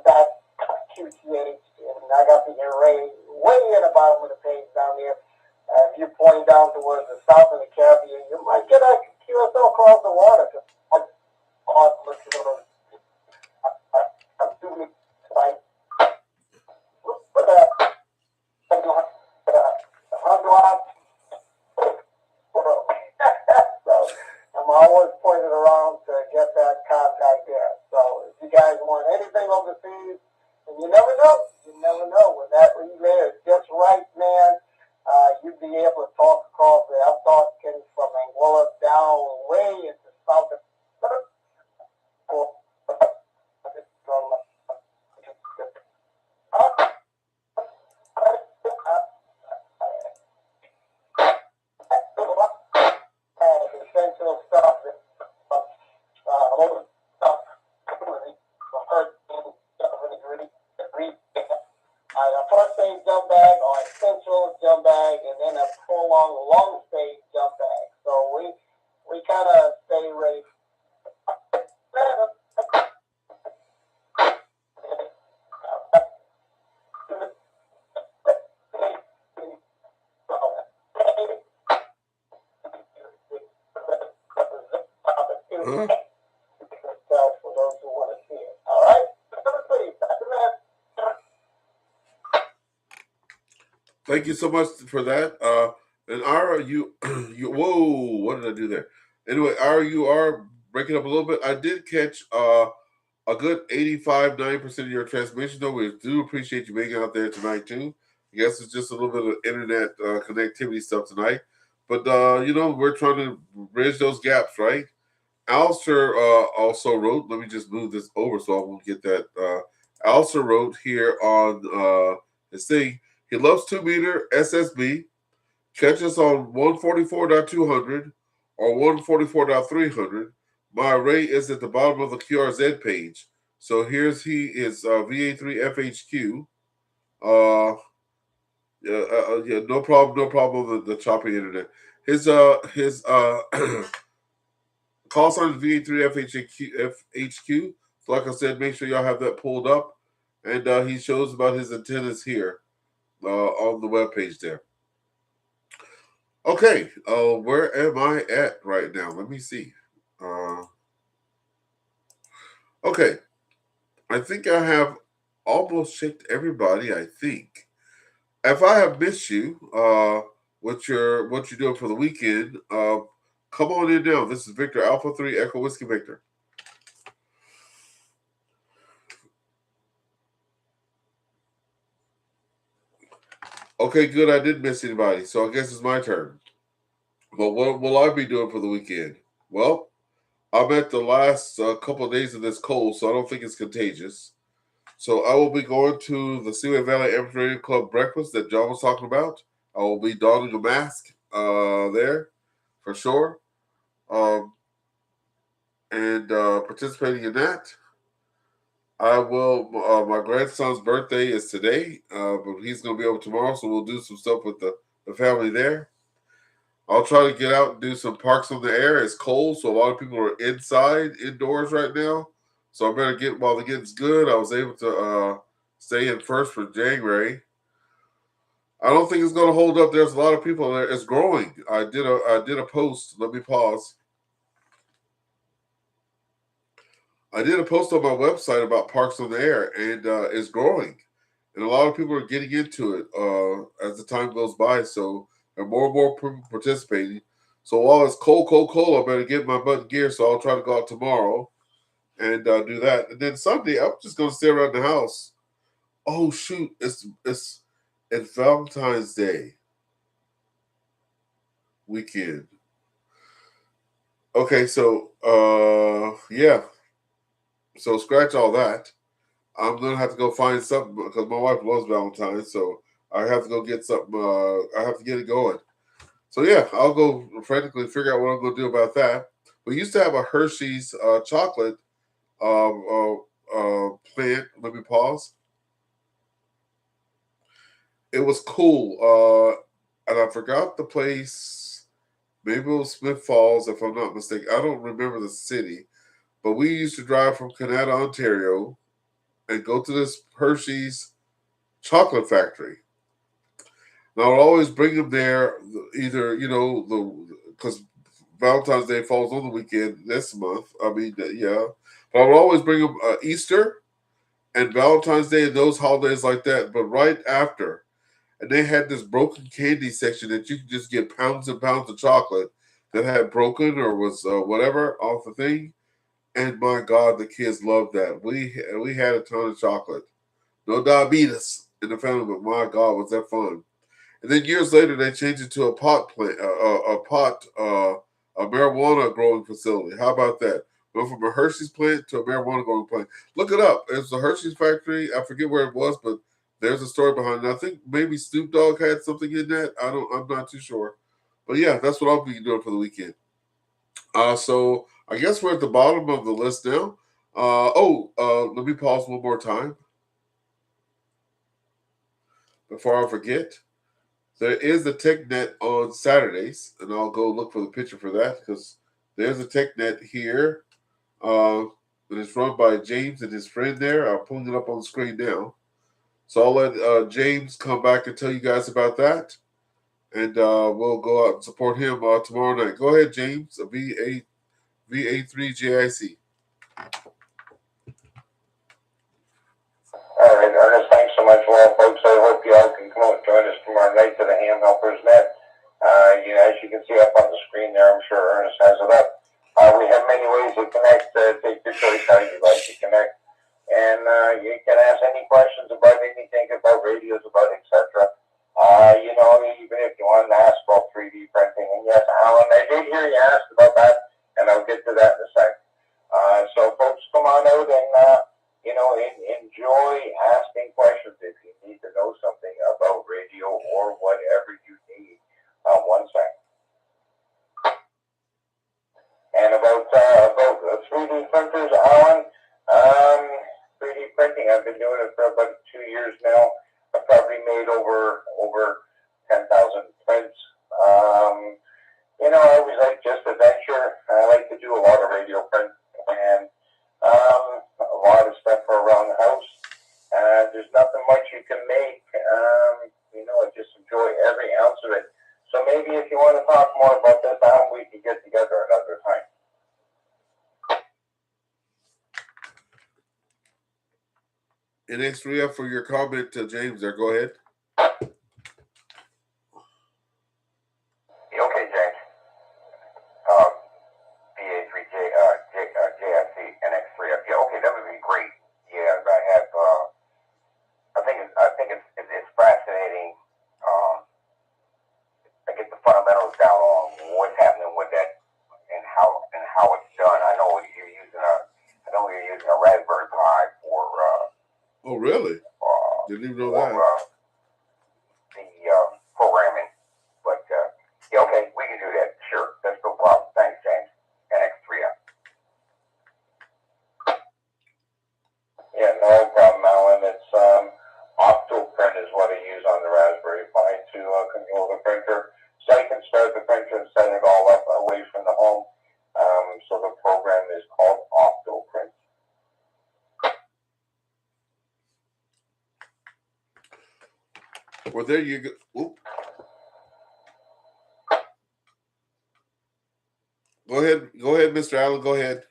that QTH, and I got the array way in the bottom of the page down there. If you point down towards the south of the Caribbean, you might get a QSO across the water. So I'm always pointed around to get that contact there. So if you guys want anything overseas, and you never know when that relay is just right, man. You'd be able to talk across the I'm talking from Angola down way into South America. Essential stuff, a first stage jump bag or essential jump bag, and then a prolonged long stage jump bag. So we kind of stay ready. For those who want to see it. All right. Thank you so much for that. And Ira, you whoa, what did I do there? Anyway, Ira, you are breaking up a little bit. I did catch a good 85-90% of your transmission, though. We do appreciate you being out there tonight too. I guess it's just a little bit of internet connectivity stuff tonight. But we're trying to bridge those gaps, right? AllStar also wrote, let me just move this over so I won't get that. AllStar wrote here on his thing, he loves 2 meter SSB, catch us on 144.200 or 144.300. My array is at the bottom of the QRZ page. So here's his VA3FHQ. Yeah, no problem with the choppy internet. His call sign is VA3FHQ. So like I said, make sure y'all have that pulled up. And he shows about his antennas here on the webpage there. Okay, where am I at right now? Let me see. Okay, I think I have almost checked everybody, I think. If I have missed you, what you're doing for the weekend, come on in now. This is Victor Alpha 3 Echo Whiskey Victor. Okay, good. I didn't miss anybody, so I guess it's my turn. But what will I be doing for the weekend? Well, I'm at the last couple of days of this cold, so I don't think it's contagious. So I will be going to the Seaway Valley Amateur Radio Club breakfast that John was talking about. I will be donning a mask there for sure. And participating in that. I will. My grandson's birthday is today, but he's going to be over tomorrow, so we'll do some stuff with the family there. I'll try to get out and do some parks on the air. It's cold, so a lot of people are indoors right now. So I better get while the getting's good. I was able to stay in first for January. I don't think it's going to hold up. There's a lot of people there. It's growing. I did a post. Let me pause. I did a post on my website about Parks on the Air, and it's growing. And a lot of people are getting into it as the time goes by. So there are more and more people participating. So while it's cold, I better get my butt in gear. So I'll try to go out tomorrow and do that. And then Sunday, I'm just going to stay around the house. Oh, shoot. It's Valentine's Day weekend. Okay, so, yeah. So scratch all that. I'm gonna have to go find something because my wife loves Valentine's, so I have to go get something. I have to get it going. So yeah, I'll go frantically figure out what I'm gonna do about that. We used to have a Hershey's chocolate plant. Let me pause. It was cool, and I forgot the place. Maybe it was Smith Falls, if I'm not mistaken. I don't remember the city, but we used to drive from Canada, Ontario, and go to this Hershey's chocolate factory. And I would always bring them there, either because Valentine's Day falls on the weekend this month. I mean, yeah, but I would always bring them Easter and Valentine's Day and those holidays like that. But right after, and they had this broken candy section that you could just get pounds and pounds of chocolate that had broken or was whatever off the thing. And my God, the kids loved that. We had a ton of chocolate. No diabetes in the family, but my God, was that fun! And then years later, they changed it to a pot plant, a marijuana growing facility. How about that? Went from a Hershey's plant to a marijuana growing plant. Look it up. It's a Hershey's factory. I forget where it was, but there's a story behind it. I think maybe Snoop Dogg had something in that. I'm not too sure. But yeah, that's what I'll be doing for the weekend. So I guess we're at the bottom of the list now. Let me pause one more time before I forget. There is a TechNet on Saturdays, and I'll go look for the picture for that because there's a TechNet here. And it's run by James and his friend there. I'm pulling it up on the screen now. So I'll let James come back and tell you guys about that. And we'll go out and support him tomorrow night. Go ahead, James, VA3JIC. All right, Ernest, thanks so much. Well, folks, I hope you all can come out and join us tomorrow night to the Ham Helpers Net. As you can see up on the screen there, I'm sure Ernest has it up. We have many ways to connect. Take your choice how you'd like to connect. And you can ask any questions about anything, about radios, about etc. Even if you want to ask about 3D printing. And yes, Alan, I did hear you asked about that, and I'll get to that in a sec. So, folks, come on out and enjoy asking questions if you need to know something about radio or whatever you need. One sec. And about 3D printers, Alan, 3D printing, I've been doing it for about 2 years now. I've probably made over 10,000 prints. I always like just adventure. I like to do a lot of radio print and a lot of stuff for around the house. There's nothing much you can make. I just enjoy every ounce of it. So maybe if you want to talk more about this, we can get together another time. NX3F for your comment to James there. Go ahead. Okay, James. VA3JIC NX3F. Yeah, okay, that would be great. Yeah, I have. I think it's fascinating. I get the fundamentals down on what's happening with that and how it's done. I know you're using a Raspberry Pi for. Oh, really? Didn't even know that. The programming, but yeah, okay, we can do that. Sure, that's no problem. Thanks, James. NX3F. Yeah, no problem, Alan. It's Octoprint is what I use on the Raspberry Pi to control the printer. So I can start the printer and set it all up away from the home. So the program is called Octoprint. Well, there you go. Oop. Go ahead, Mr. Allen. Go ahead.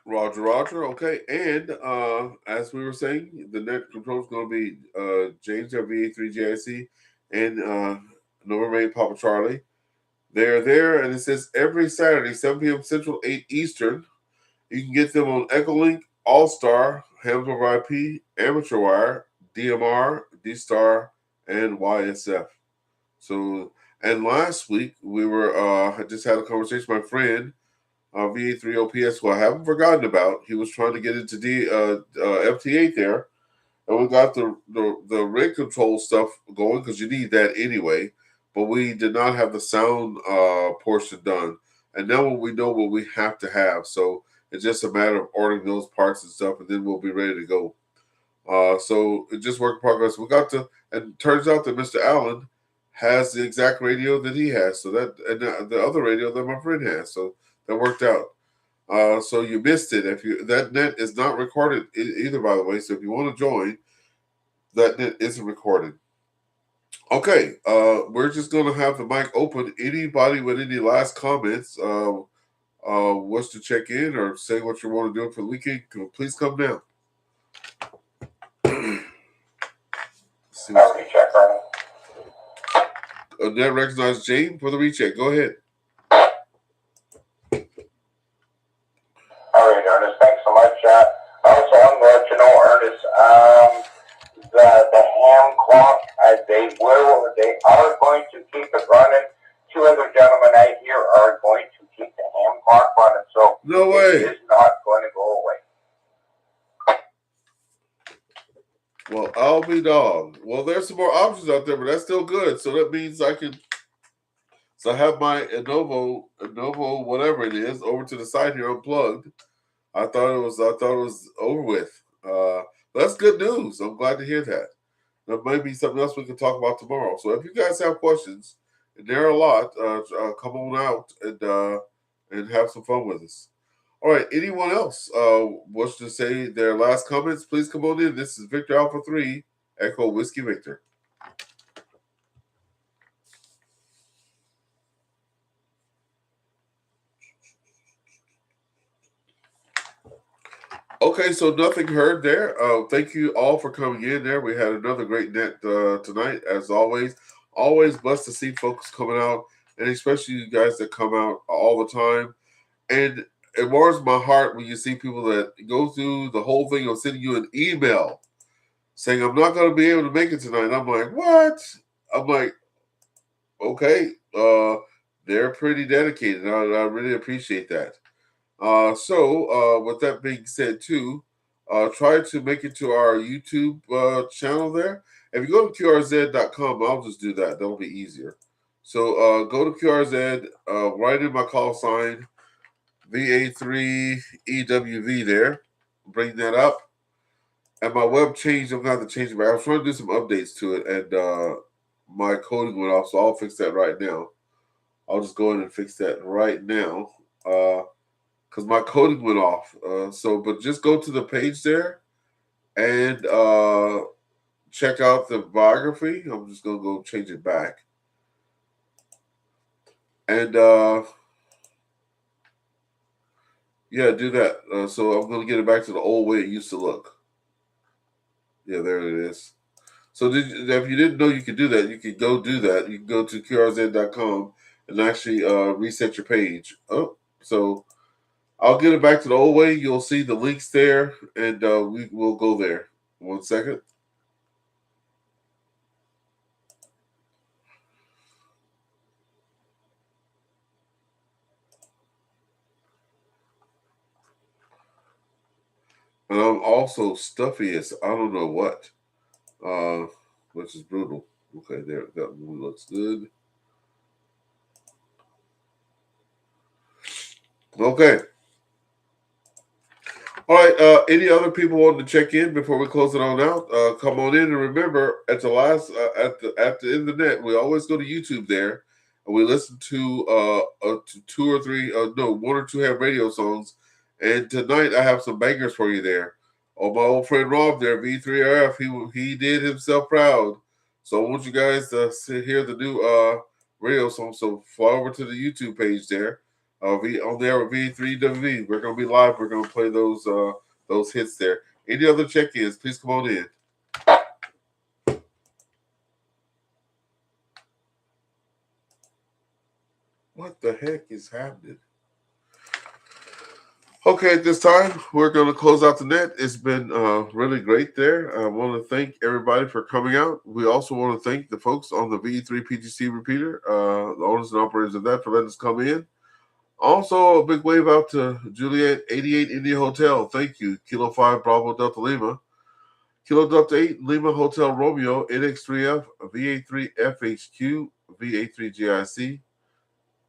Roger, Roger. Okay, and as we were saying, the net control is going to be James at VA3GIC and November 8 Papa Charlie. They're there, and it says every Saturday, 7 p.m. Central, 8 Eastern. You can get them on EchoLink, AllStar, Hams over IP, Amateur Wire, DMR, D-Star, and YSF. So, and last week we were I just had a conversation with my friend VA3OPS, who I haven't forgotten about. He was trying to get into FT8 there, and we got the rig control stuff going because you need that anyway. But we did not have the sound portion done, and now we know what we have to have. So it's just a matter of ordering those parts and stuff, and then we'll be ready to go. So it just work in progress. We got to, and it turns out that Mr. Allen has the exact radio that he has. So that, and the other radio that my friend has. So that worked out. So you missed it. If you, that net is not recorded either, by the way. So if you want to join, that net isn't recorded. Okay, we're just gonna have the mic open. Anybody with any last comments, wants to check in or say what you want to do for the weekend, please come down. Recheck, Ernie. Net recognized Jane for the recheck. Go ahead. All right, Ernest, thanks so much. Also, I'm going to let you know, Ernest, the ham clock, they are going to keep it running. Two other gentlemen I hear are going to keep the ham clock running, so no way. It is not going to go away. Well, I'll be dogged. Well, there's some more options out there, but that's still good. So that means I can. So I have my Innovo, whatever it is, over to the side here unplugged. I thought it was over with. That's good news. I'm glad to hear that. There might be something else we can talk about tomorrow. So if you guys have questions, and there are a lot, come on out and have some fun with us. All right. Anyone else wants to say their last comments? Please come on in. This is Victor Alpha 3, Echo Whiskey Victor. Okay, so nothing heard there. Thank you all for coming in there. We had another great net tonight, as always. Always blessed to see folks coming out, and especially you guys that come out all the time. And it warms my heart when you see people that go through the whole thing of sending you an email saying, I'm not going to be able to make it tonight. I'm like, what? I'm like, okay, they're pretty dedicated. I really appreciate that. So with that being said, too, try to make it to our YouTube channel there. If you go to QRZ.com, I'll just do that. That'll be easier. So go to QRZ, write in my call sign, VA3EWV there. Bring that up. And my web changed. I'm going to have to change it back. I was trying to do some updates to it, and my coding went off, so I'll fix that right now. I'll just go in and fix that right now. Because my coding went off. But just go to the page there and check out the biography. I'm just going to go change it back. And yeah, do that. So I'm going to get it back to the old way it used to look. Yeah, there it is. So if you didn't know you could do that, you could go do that. You can go to QRZ.com and actually reset your page. Oh, so I'll get it back to the old way. You'll see the links there, and we will go there. 1 second. And I'm also stuffy as I don't know what, which is brutal. Okay, there, that one looks good. Okay. All right. Any other people wanting to check in before we close it on out? Come on in, and remember at the last at the end of the net, we always go to YouTube there, and we listen to 2 or 3, 1 or 2 ham radio songs. And tonight I have some bangers for you there. Oh, my old friend Rob there, V3RF, he did himself proud. So I want you guys to hear the new radio song. So fly over to the YouTube page there. On there with VA3EWV. We're gonna be live. We're gonna play those hits there. Any other check-ins? Please come on in. What the heck is happening? Okay, at this time, we're going to close out the net. It's been really great there. I want to thank everybody for coming out. We also want to thank the folks on the VE3 PGC repeater, the owners and operators of that, for letting us come in. Also, a big wave out to Juliet 88 India Hotel. Thank you. Kilo 5 Bravo Delta Lima. Kilo Delta 8 Lima Hotel Romeo NX3F VA3FHQ VA3GIC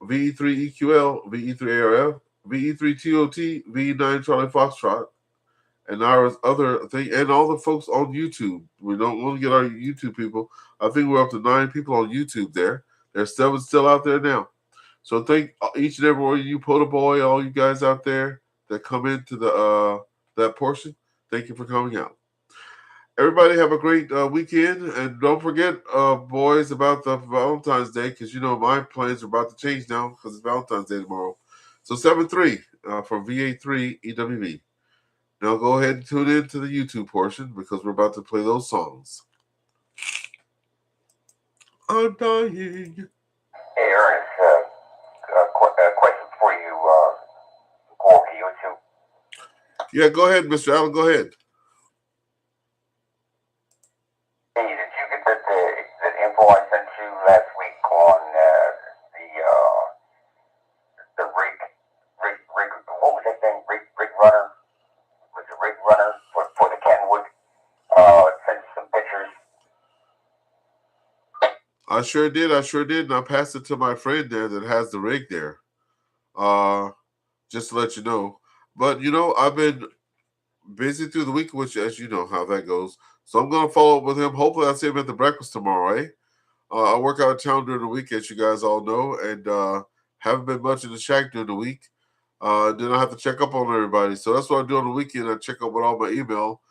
VE3EQL VE3ARF VE3TOT VE9 Charlie Foxtrot, and our other thing, and all the folks on YouTube. We don't want to get our YouTube people. I think we're up to 9 people on YouTube there. There's 7 still out there now. So thank each and every one of you, Pota Boy, all you guys out there that come into the that portion. Thank you for coming out. Everybody have a great weekend, and don't forget, boys, about the Valentine's Day, because you know my plans are about to change now because it's Valentine's Day tomorrow. So 7-3 from VA3EWV. Now go ahead and tune in to the YouTube portion because we're about to play those songs. I'm dying. Hey, Ernest, a question for you. Go over to YouTube. Yeah, go ahead, Mr. Allen. Go ahead. Hey, did you get the info I sent you last week on the rig? What was that thing? Rig runner? Was it rig runner for the Kenwood? Sent you some pictures. I sure did, and I passed it to my friend there that has the rig there. Just to let you know. But you know, I've been busy through the week, which, as you know how that goes. So I'm gonna follow up with him. Hopefully, I'll see him at the breakfast tomorrow. I work out of town during the week, as you guys all know, and haven't been much in the shack during the week. Then I have to check up on everybody. So that's what I do on the weekend. I check up with all my email,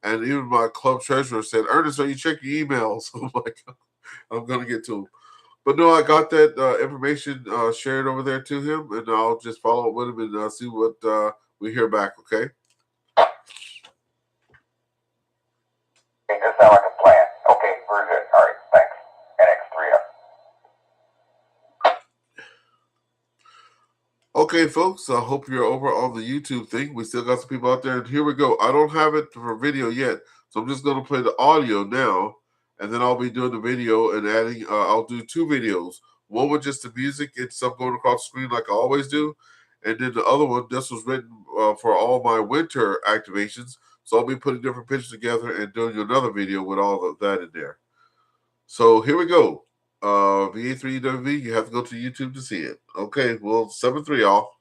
and even my club treasurer said, "Ernest, are you checking emails?" I'm like, I'm gonna get to him. But no, I got that information shared over there to him, and I'll just follow up with him and see what we hear back. Okay. It does sound like a plan. Okay, very good. All right, thanks. NX3F. Okay, folks. I hope you're over on the YouTube thing. We still got some people out there, and here we go. I don't have it for video yet, so I'm just going to play the audio now, and then I'll be doing the video and adding. I'll do 2 videos. One with just the music and stuff going across the screen like I always do, and then the other one. This was written for all my winter activations, so I'll be putting different pictures together and doing another video with all of that in there. So here we go. VA3EWV, you have to go to YouTube to see it. Okay, well, 7-3, y'all.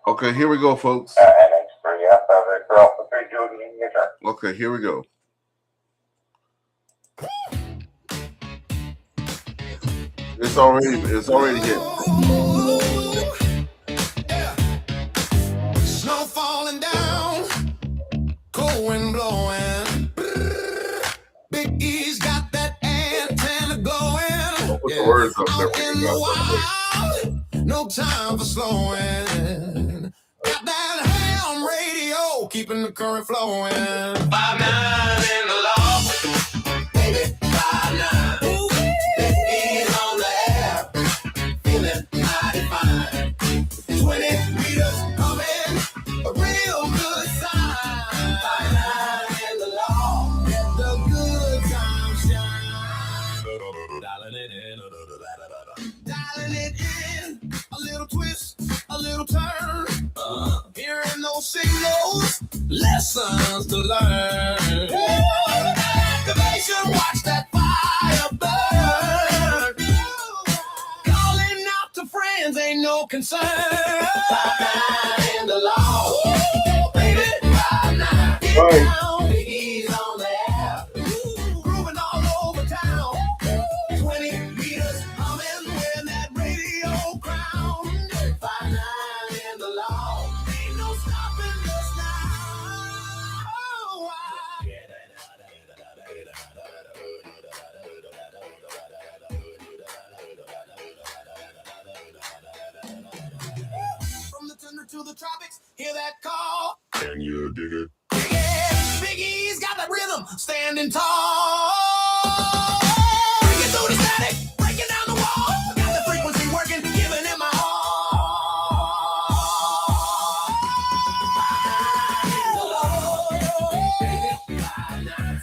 Okay, here we go, folks. Okay, here we go. It's already hit. Snow falling down, cold wind blowing. Big E's got that antenna going. Put the words up there. Out in the wild, no time for slowing. Got that ham radio, keeping the current flowing. 5-9 in the law, baby, 5-9. Big E's on the air, feeling mighty fine. 20 meters coming, a real good sign. 5-9 in the law, let the good times shine. Dialing it in, a little twist, a little turn. Hearing those signals, lessons to learn. Activation, watch that fire burn. Calling out to friends, ain't no concern. 5-9 in the law, baby, 5-9. Right. He's on the air, grooving all over town. 20 meters humming when that radio crown. 5-9 in the law, ain't no stopping us now. to the tropics, hear that call? Can you dig it? Yeah, Big E's got that rhythm, standing tall. Breaking through the static, breaking down the wall. Got the frequency working, giving it my all.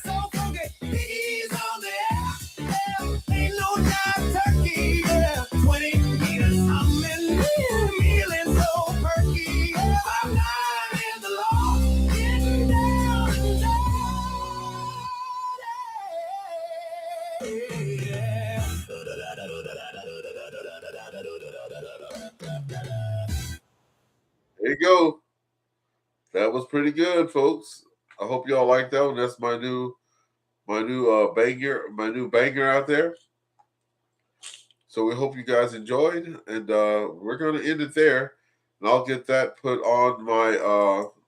So funky, Big E's on there. Yeah, ain't no jive turkey. Yeah, 20 meters, I'm in there, feeling so perky. Yeah, I'm not in the law, getting down, There you go. That was pretty good, folks. I hope y'all like that one. That's my new banger out there. So we hope you guys enjoyed, and we're gonna end it there. And I'll get that put on my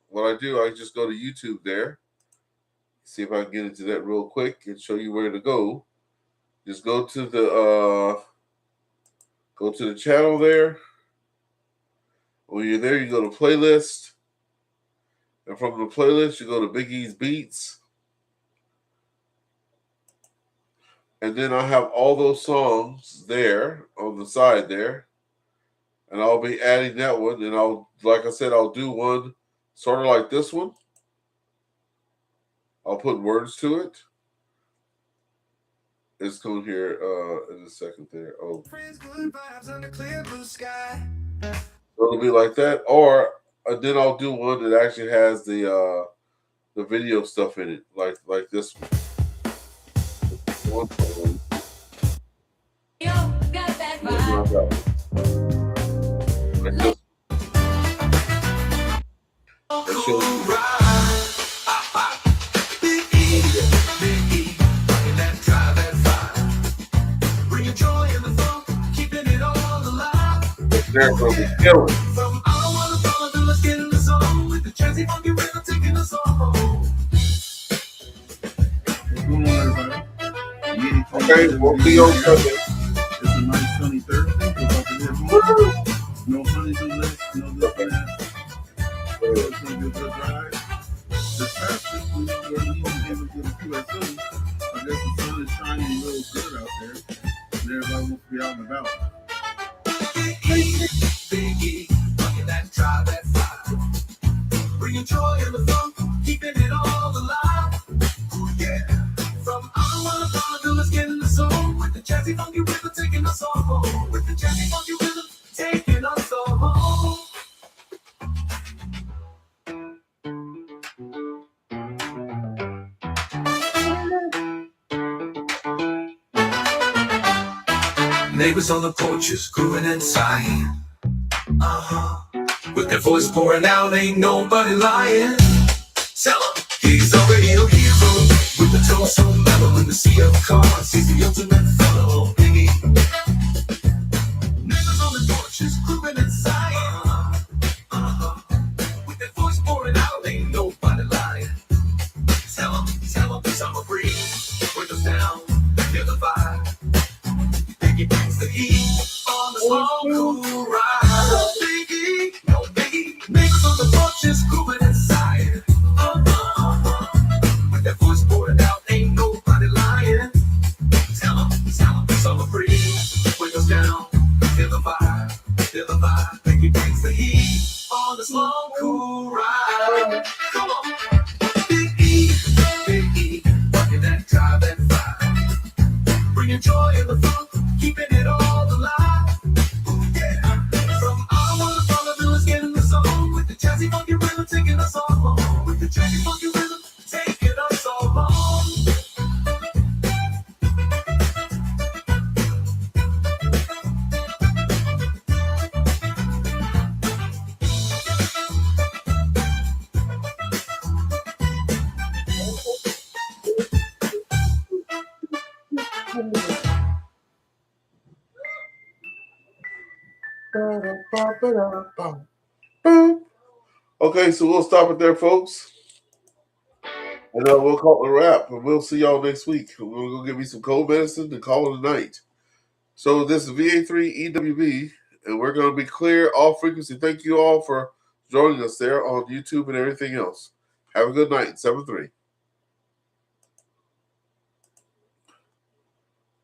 what I do. I just go to YouTube there. See if I can get into that real quick and show you where to go. Just go to the channel there. When you're there, you go to playlist. And from the playlist, you go to Big E's Beats. And then I have all those songs there on the side there. And I'll be adding that one. And like I said, I'll do one sort of like this one. I'll put words to it. It's coming here in a second there. Oh. So it'll be like that. Or then I'll do one that actually has the video stuff in it, like this one. got that vibe. Like this. That shows you. They're going to be killing. Okay, we'll see you on Sunday. It's a nice sunny Thursday. We're about to head home. No honeydew list, no this and that. It's going to be a good ride. This past this week, we're leaving here to QSO. I guess the sun is shining a little good out there. And everybody wants to be out and about. Biggie, fucking that drive that fire. Bringing joy in the funk, keeping it all alive. Ooh, yeah. From I wanna follow to let's get in the zone. With the jazzy funky rhythm taking us all home. With the jazzy funky rhythm taking us all home. Neighbors on the porches, grooving and sighing. With their voice pouring out, ain't nobody lying. Tell 'em he's a real hero. With the tone so mellow in the sea of cars, he's the ultimate fellow. Biggie. Neighbors on the porches, grooving and sighing. With their voice pouring out, ain't nobody lying. Tell 'em summer breeze, windows down, feel the vibe. Biggie brings the heat on the small cool ride. No biggie, neighbors on the porches, grooving inside. With that voice pouring out, ain't nobody lying. Tell 'em, summer breeze, windows down, feel the vibe. Biggie brings the heat on the small cool ride. Come on, Biggie, working that drive and vibe, bringing joy in the funk, keeping it all alive. Yeah, from I wanna follow to let's get in the zone. With the jazzy funky rhythm taking us all home. With the jazzy funky rhythm taking us all home. Okay, so we'll stop it there, folks. And we'll call it a wrap. And we'll see y'all next week. We're going to go get me some cold medicine and call it a night. So this is VA3EWV, and we're going to be clear all frequency. Thank you all for joining us there on YouTube and everything else. Have a good night. 7-3.